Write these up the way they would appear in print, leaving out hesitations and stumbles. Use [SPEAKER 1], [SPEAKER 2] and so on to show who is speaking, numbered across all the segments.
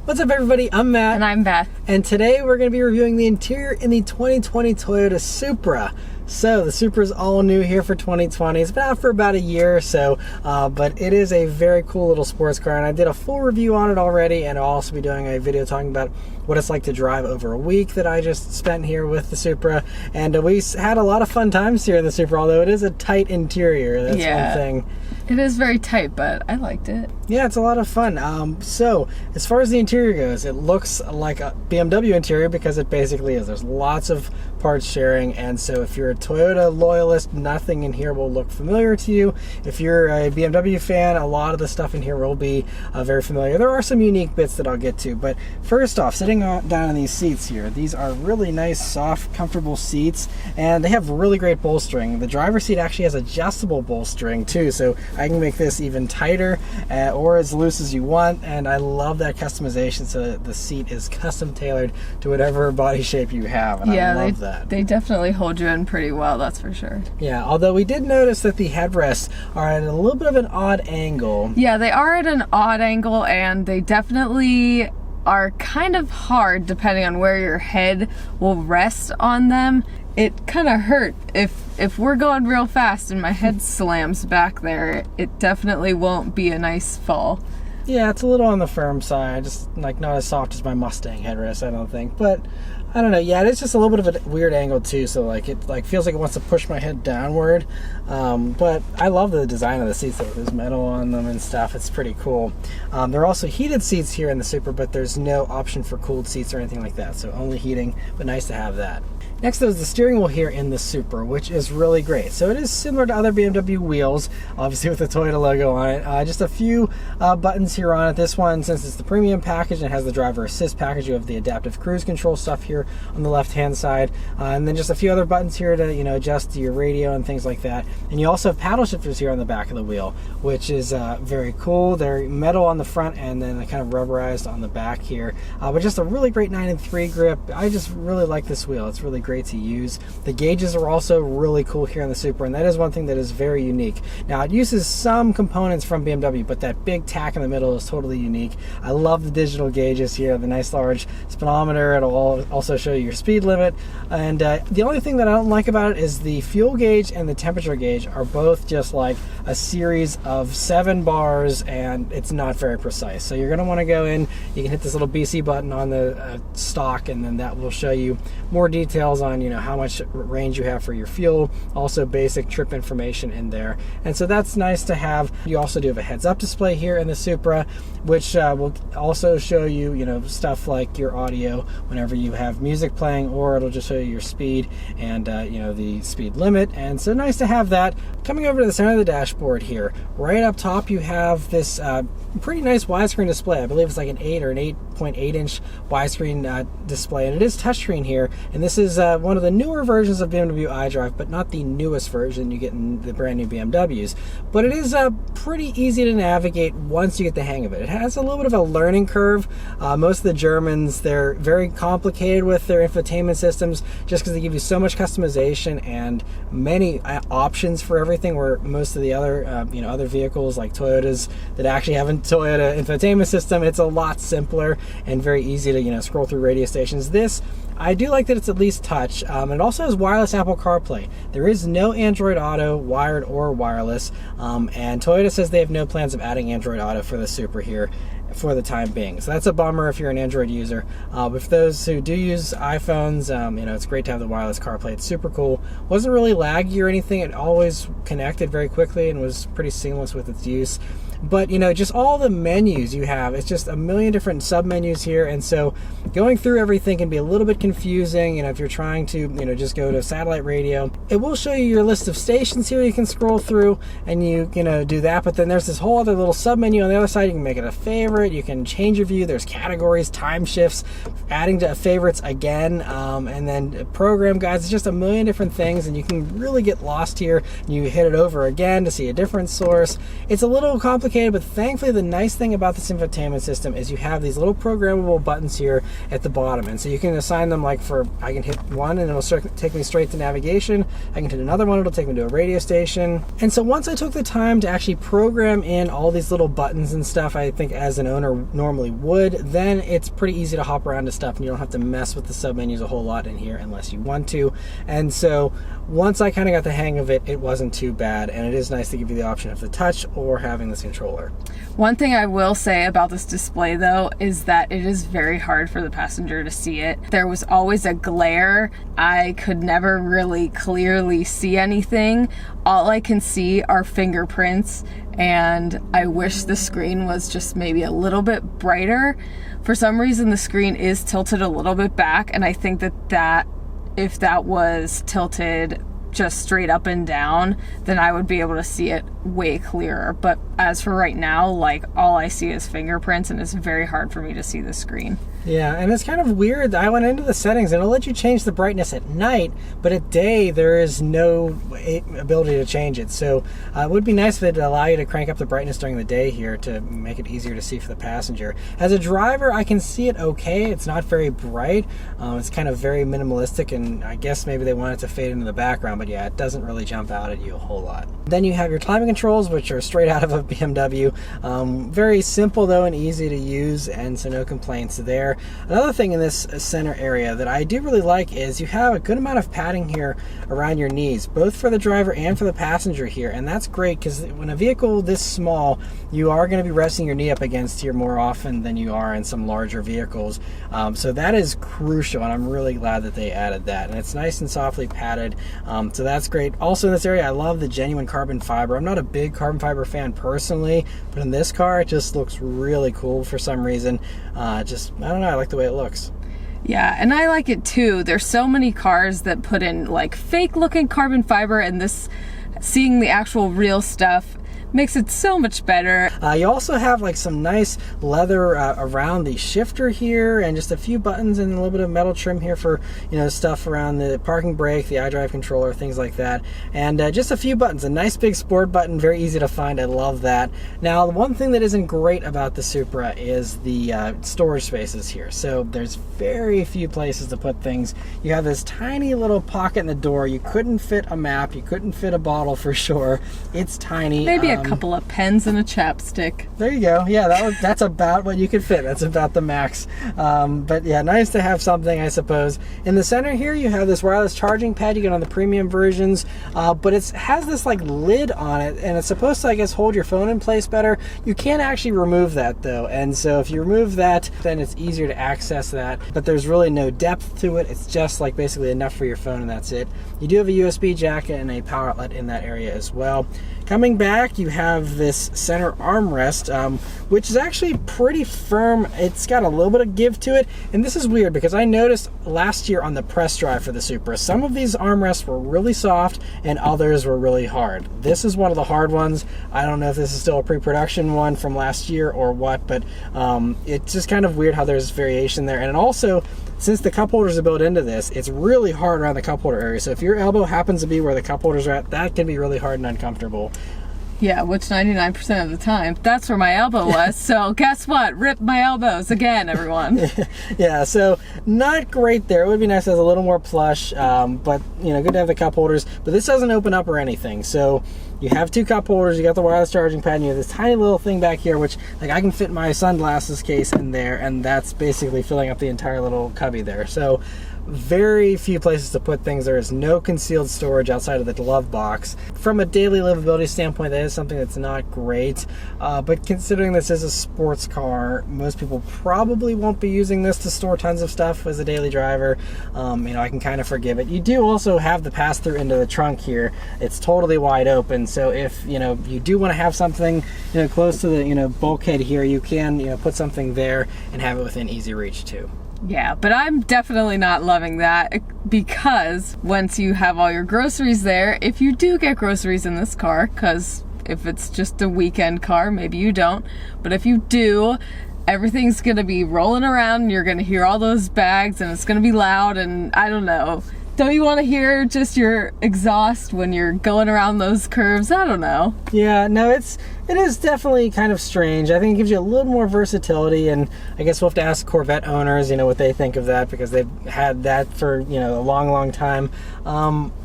[SPEAKER 1] What's up, everybody? I'm Matt.
[SPEAKER 2] And I'm Beth.
[SPEAKER 1] And today we're going to be reviewing the interior in the 2020 Toyota Supra. So the Supra is all new here for 2020. It's been out for about a year or so, but it is a very cool little sports car, and I did a full review on it already, and I'll also be doing a video talking about what it's like to drive over a week that I just spent here with the Supra. And we had a lot of fun times here in the Supra, although it is a tight interior. That's one thing.
[SPEAKER 2] It is very tight, but I liked it.
[SPEAKER 1] Yeah, it's a lot of fun. So as far as the interior goes, it looks like a BMW interior because it basically is. There's lots of parts sharing, and so if you're a Toyota loyalist, nothing in here will look familiar to you. If you're a BMW fan, a lot of the stuff in here will be very familiar. There are some unique bits that I'll get to, but first off, sitting down in these seats here, these are really nice, soft, comfortable seats, and they have really great bolstering. The driver's seat actually has adjustable bolstering too, so I can make this even tighter or as loose as you want, and I love that customization, so that the seat is custom tailored to whatever body shape you have, and I love that.
[SPEAKER 2] They definitely hold you in pretty well, that's for sure.
[SPEAKER 1] Yeah, although we did notice that the headrests are at a little bit of an odd angle.
[SPEAKER 2] Yeah, they are at an odd angle, and they definitely are kind of hard depending on where your head will rest on them. It kind of hurt if we're going real fast and my head slams back there. It definitely won't be a nice fall.
[SPEAKER 1] Yeah, it's a little on the firm side, just like not as soft as my Mustang headrest, I don't think. But I don't know. Yeah, it's just a little bit of a weird angle too. So like it feels like it wants to push my head downward. But I love the design of the seats. There's metal on them and stuff. It's pretty cool. There are also heated seats here in the Supra, but there's no option for cooled seats or anything like that. So only heating, but nice to have that. Next is the steering wheel here in the Supra, which is really great. So it is similar to other BMW wheels, obviously with the Toyota logo on it. Just a few buttons here on it. This one, since it's the premium package and has the driver assist package, you have the adaptive cruise control stuff here on the left-hand side. And then just a few other buttons here to adjust your radio and things like that. And you also have paddle shifters here on the back of the wheel, which is very cool. They're metal on the front and then kind of rubberized on the back here. But just a really great 9-3 grip. I just really like this wheel. It's really great to use. The gauges are also really cool here in the Supra, and that is one thing that is very unique. Now, it uses some components from BMW, but that big tack in the middle is totally unique. I love the digital gauges here, the nice large speedometer. It'll also show you your speed limit, and the only thing that I don't like about it is the fuel gauge and the temperature gauge are both just like a series of 7 bars, and it's not very precise. So you're going to want to go in, you can hit this little BC button on the stock, and then that will show you more details on how much range you have for your fuel, also basic trip information in there, and so that's nice to have. You also do have a heads-up display here in the Supra, which will also show you stuff like your audio whenever you have music playing, or it'll just show you your speed and the speed limit, and so nice to have that. Coming over to the center of the dashboard here, right up top you have this pretty nice widescreen display. I believe it's like an 8 or an 8.8 inch widescreen display, and it is touchscreen here, and this is one of the newer versions of BMW iDrive, but not the newest version you get in the brand new BMWs. But it is pretty easy to navigate once you get the hang of it. It has a little bit of a learning curve. Most of the Germans, they're very complicated with their infotainment systems just because they give you so much customization and many options for everything, where most of the other other vehicles like Toyotas that actually have a Toyota infotainment system, it's a lot simpler and very easy to scroll through radio stations. This, I do like that it's at least touch. It also has wireless Apple CarPlay. There is no Android Auto, wired or wireless, and Toyota says they have no plans of adding Android Auto for the Supra here for the time being. So that's a bummer if you're an Android user. But for those who do use iPhones, it's great to have the wireless CarPlay. It's super cool. Wasn't really laggy or anything. It always connected very quickly and was pretty seamless with its use. But just all the menus you have, it's just a million different sub menus here, and so going through everything can be a little bit confusing. If you're trying to just go to satellite radio, it will show you your list of stations here you can scroll through, and you do that. But then there's this whole other little sub menu on the other side. You can make it a favorite, you can change your view, there's categories, time shifts, adding to favorites again, and then program guides. It's just a million different things, and you can really get lost here. You hit it over again to see a different source. It's a little complicated complicated, but thankfully the nice thing about this infotainment system is you have these little programmable buttons here at the bottom, and so you can assign them, like I can hit one and it'll take me straight to navigation. I can hit another one, it'll take me to a radio station. And so once I took the time to actually program in all these little buttons and stuff, I think as an owner normally would, then it's pretty easy to hop around to stuff and you don't have to mess with the submenus a whole lot in here unless you want to. And so once I kind of got the hang of it, it wasn't too bad, and it is nice to give you the option of the touch or having this controller.
[SPEAKER 2] One thing I will say about this display though is that it is very hard for the passenger to see it. There was always a glare. I could never really clearly see anything. All I can see are fingerprints, and I wish the screen was just maybe a little bit brighter. For some reason the screen is tilted a little bit back, and I think that if that was tilted just straight up and down, then I would be able to see it way clearer. But as for right now, like, all I see is fingerprints, and it's very hard for me to see the screen.
[SPEAKER 1] Yeah, and it's kind of weird. I went into the settings and it'll let you change the brightness at night, but at day there is no ability to change it. So it would be nice if it'd allow you to crank up the brightness during the day here to make it easier to see for the passenger. As a driver, I can see it okay. It's not very bright. It's kind of very minimalistic, and I guess maybe they want it to fade into the background, but yeah, it doesn't really jump out at you a whole lot. Then you have your timing controls, which are straight out of a BMW. Very simple though and easy to use, and so no complaints there. Another thing in this center area that I do really like is you have a good amount of padding here around your knees, both for the driver and for the passenger here, and that's great because when a vehicle this small, you are going to be resting your knee up against here more often than you are in some larger vehicles. So that is crucial, and I'm really glad that they added that, and it's nice and softly padded, so that's great. Also in this area, I love the genuine carbon fiber. I'm not a big carbon fiber fan personally, but in this car it just looks really cool for some reason. I don't know, I like the way it looks.
[SPEAKER 2] Yeah, and I like it too. There's so many cars that put in like fake looking carbon fiber, and this, seeing the actual real stuff makes it so much better.
[SPEAKER 1] You also have like some nice leather around the shifter here, and just a few buttons and a little bit of metal trim here for, you know, stuff around the parking brake, the iDrive controller, things like that. And just a few buttons. A nice big sport button, very easy to find. I love that. Now, the one thing that isn't great about the Supra is the storage spaces here. So there's very few places to put things. You have this tiny little pocket in the door. You couldn't fit a map. You couldn't fit a bottle for sure. It's tiny.
[SPEAKER 2] Maybe a couple of pens and a chapstick.
[SPEAKER 1] There you go. Yeah, that's about what you could fit. That's about the max. But yeah, nice to have something, I suppose. In the center here, you have this wireless charging pad you get on the premium versions, but it has this like lid on it, and it's supposed to, I guess, hold your phone in place better. You can't actually remove that though, and so if you remove that, then it's easier to access that, but there's really no depth to it. It's just like basically enough for your phone, and that's it. You do have a USB jack and a power outlet in that area as well. Coming back, you have this center armrest, which is actually pretty firm. It's got a little bit of give to it, and this is weird because I noticed last year on the press drive for the Supra, some of these armrests were really soft and others were really hard. This is one of the hard ones. I don't know if this is still a pre-production one from last year or what, but it's just kind of weird how there's variation there. And also, since the cup holders are built into this, it's really hard around the cup holder area. So if your elbow happens to be where the cup holders are at, that can be really hard and uncomfortable.
[SPEAKER 2] Yeah, which 99% of the time, that's where my elbow was. So guess what? Rip my elbows again, everyone.
[SPEAKER 1] Yeah, so not great there. It would be nice to have a little more plush, but you know, good to have the cup holders. But this doesn't open up or anything. So you have two cup holders, you got the wireless charging pad, and you have this tiny little thing back here, which like I can fit my sunglasses case in there, and that's basically filling up the entire little cubby there. So very few places to put things. There is no concealed storage outside of the glove box. From a daily livability standpoint, that is something that's not great, but considering this is a sports car, most people probably won't be using this to store tons of stuff as a daily driver. You know, I can kind of forgive it. You do also have the pass-through into the trunk here. It's totally wide open, so if you know you do want to have something, you know, close to the bulkhead here, you can, you know, put something there and have it within easy reach too.
[SPEAKER 2] Yeah, but I'm definitely not loving that, because once you have all your groceries there, if you do get groceries in this car, because if it's just a weekend car, maybe you don't, but if you do, everything's gonna be rolling around and you're gonna hear all those bags and it's gonna be loud, and I don't know. Don't you want to hear just your exhaust when you're going around those curves? I don't know.
[SPEAKER 1] Yeah, no, it's It is definitely kind of strange. I think it gives you a little more versatility, and I guess we'll have to ask Corvette owners, what they think of that, because they've had that for, a long, long time.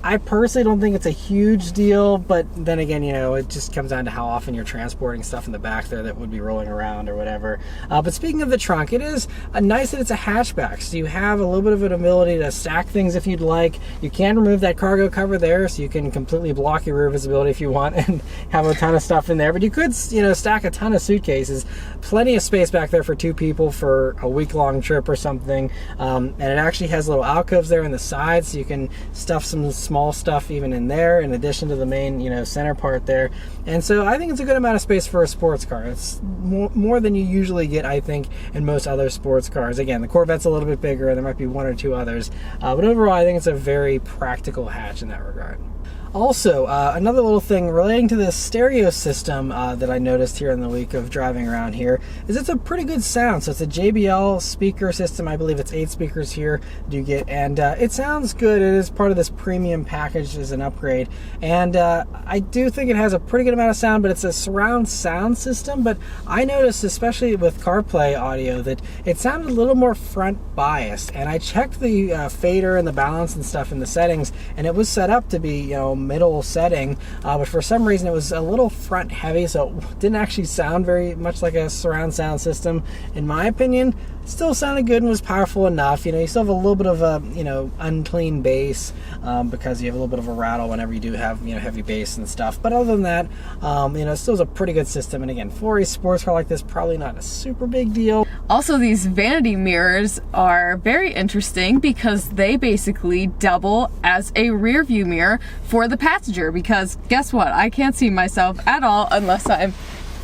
[SPEAKER 1] I personally don't think it's a huge deal, but then again, it just comes down to how often you're transporting stuff in the back there that would be rolling around or whatever. But speaking of the trunk, it is nice that it's a hatchback, so you have a little bit of an ability to stack things if you'd like. You can remove that cargo cover there, so you can completely block your rear visibility if you want and have a ton of stuff in there. But you could, stack a ton of suitcases. Plenty of space back there for 2 people for a week-long trip or something. And it actually has little alcoves there in the sides, so you can stuff some small stuff even in there, in addition to the main, center part there. And so I think it's a good amount of space for a sports car. It's more than you usually get, I think, in most other sports cars. Again, the Corvette's a little bit bigger. There might be 1 or 2 others. But overall, I think it's a very practical hatch in that regard. Also, another little thing relating to this stereo system that I noticed here in the week of driving around here is it's a pretty good sound. So it's a JBL speaker system. I believe it's 8 speakers here you get, and it sounds good. It is part of this premium package as an upgrade, and I do think it has a pretty good amount of sound, but it's a surround sound system. But I noticed, especially with CarPlay audio, that it sounded a little more front biased, and I checked the fader and the balance and stuff in the settings, and it was set up to be, middle setting, but for some reason it was a little front heavy, so it didn't actually sound very much like a surround sound system. In my opinion, it still sounded good and was powerful enough. You still have a little bit of a unclean bass because you have a little bit of a rattle whenever you do have heavy bass and stuff. But other than that, it still is a pretty good system. And again, for a sports car like this, probably not a super big deal.
[SPEAKER 2] Also, these vanity mirrors are very interesting because they basically double as a rear view mirror for the passenger, because guess what? I can't see myself at all unless I'm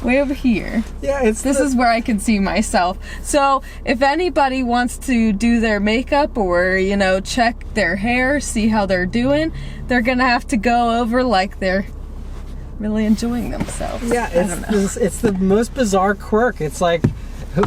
[SPEAKER 2] way over here.
[SPEAKER 1] Yeah, this
[SPEAKER 2] is where I can see myself. So if anybody wants to do their makeup or check their hair, see how they're doing, they're gonna have to go over like they're really enjoying themselves.
[SPEAKER 1] Yeah, it's the most bizarre quirk. It's like,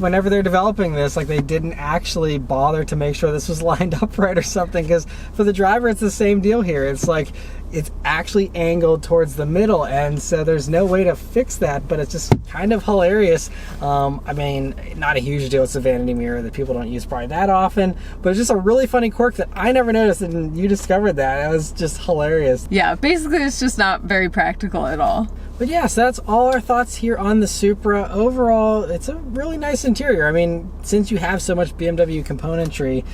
[SPEAKER 1] whenever they're developing this, like, they didn't actually bother to make sure this was lined up right or something, because for the driver it's the same deal here. It's like it's actually angled towards the middle, and so there's no way to fix that, but it's just kind of hilarious. I mean, not a huge deal. It's a vanity mirror that people don't use probably that often, but it's just a really funny quirk that I never noticed, and you discovered that. It was just hilarious.
[SPEAKER 2] Yeah, basically it's just not very practical at all.
[SPEAKER 1] But yeah, so that's all our thoughts here on the Supra. Overall, it's a really nice interior. I mean, since you have so much BMW componentry,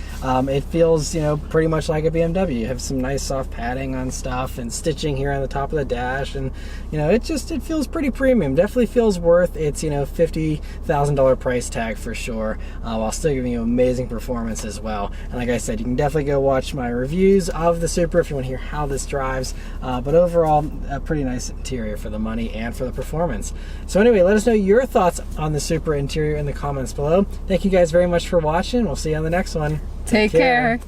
[SPEAKER 1] it feels, pretty much like a BMW. You have some nice soft padding on stuff and stitching here on the top of the dash, and it feels pretty premium. Definitely feels worth its $50,000 price tag for sure, while still giving you amazing performance as well. And like I said, you can definitely go watch my reviews of the Supra if you want to hear how this drives. But overall, a pretty nice interior for the money and for the performance. So anyway, let us know your thoughts on the Supra interior in the comments below. Thank you guys very much for watching. We'll see you on the next one.
[SPEAKER 2] Take care.